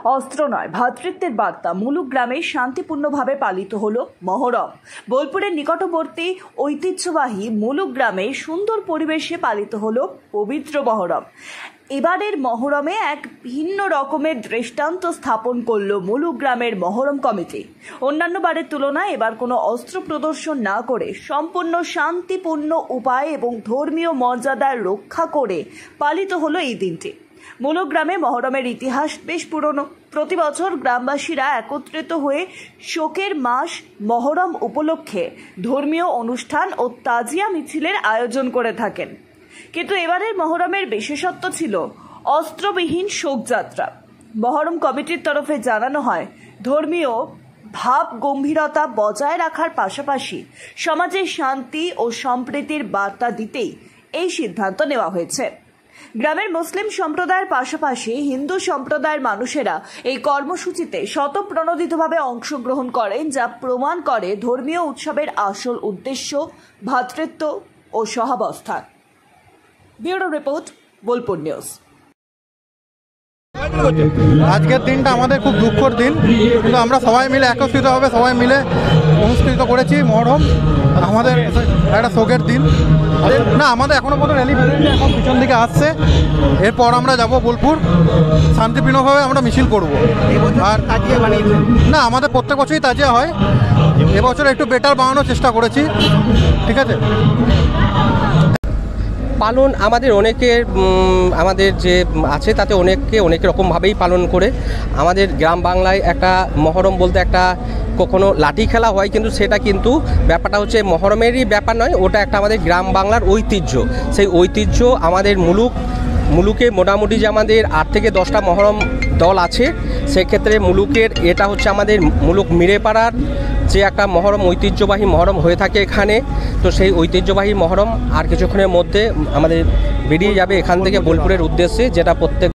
অস্ত্র নয়, ভ্রাতৃত্বের বার্তা মুলুক গ্রামে শান্তিপূর্ণভাবে পালিত হলো মহরম। বোলপুরের নিকটবর্তী ঐতিহ্যবাহী মুলুক গ্রামে সুন্দর পরিবেশে পালিত হলো পবিত্র মহরম। এবারের মহরমে এক ভিন্ন রকমের দৃষ্টান্ত স্থাপন করল মুলুক গ্রামের মহরম কমিটি। অন্যান্য বারের তুলনায় এবার কোনো অস্ত্র প্রদর্শন না করে সম্পূর্ণ শান্তিপূর্ণ উপায় এবং ধর্মীয় মর্যাদা রক্ষা করে পালিত হলো এই দিনটি। মুলুক গ্রামে মহরমের ইতিহাস বেশ পুরনো। প্রতি বছর গ্রামবাসীরা একত্রিত হয়ে শোকের মাস মহরম উপলক্ষে ধর্মীয় অনুষ্ঠান ও তাজিয়া মিছিলের আয়োজন করে থাকেন। কিন্তু এবারের মহরমের বিশেষত্ব ছিল অস্ত্রবিহীন শোকযাত্রা। মহরম কমিটির তরফে জানানো হয়, ধর্মীয় ভাব গম্ভীরতা বজায় রাখার পাশাপাশি সমাজে শান্তি ও সম্প্রীতির বার্তা দিতেই এই সিদ্ধান্ত নেওয়া হয়েছে। গ্রামের মুসলিম সম্প্রদায়ের পাশাপাশি হিন্দু সম্প্রদায়ের মানুষেরা এই কর্মসূচিতে স্বতঃপ্রণোদিতভাবে অংশগ্রহণ করেন, যা প্রমাণ করে ধর্মীয় উৎসবের আসল উদ্দেশ্য ভ্রাতৃত্ব ও সহাবস্থান। Bureau report, Bolpur news. আজকের দিনটা আমাদের খুব দুঃখের দিন, কিন্তু আমরা সবাই মিলে একত্রিতভাবে সবাই মিলে অনুষ্ঠিত করেছি মহরম। আমাদের একটা শোকের দিন না, আমাদের এখনো পর্যন্ত র্যালি বেরোয়নি, এখন পিছন দিকে আসছে। এরপর আমরা যাব বোলপুর, শান্তিপূর্ণভাবে আমরা মিছিল করব। আর না, আমাদের প্রত্যেক বছরই তাজিয়া হয়, এবছর একটু বেটার বানানোর চেষ্টা করেছি। ঠিক আছে, পালন আমাদের অনেকের আমাদের যে আছে তাতে অনেকে অনেক রকমভাবেই পালন করে। আমাদের গ্রাম বাংলায় একটা মহরম বলতে একটা কখনো লাঠি খেলা হয়, কিন্তু সেটা কিন্তু ব্যাপারটা হচ্ছে মহরমেরই ব্যাপার নয়, ওটা একটা আমাদের গ্রাম বাংলার ঐতিহ্য। সেই ঐতিহ্য আমাদের মুলুকে মোটামুটি যে আমাদের 8 থেকে 10টা মহরম দল আছে, সেক্ষেত্রে মুলুকের এটা হচ্ছে আমাদের মুলুক মিরেপাড়ার যে একটা মহরম ঐতিহ্যবাহী মহরম হয়ে থাকে এখানে। তো সেই ঐতিহ্যবাহী মহরম আর কিছুক্ষণের মধ্যে আমাদের বেরিয়ে যাবে এখান থেকে বোলপুরের উদ্দেশ্যে, যেটা প্রত্যেক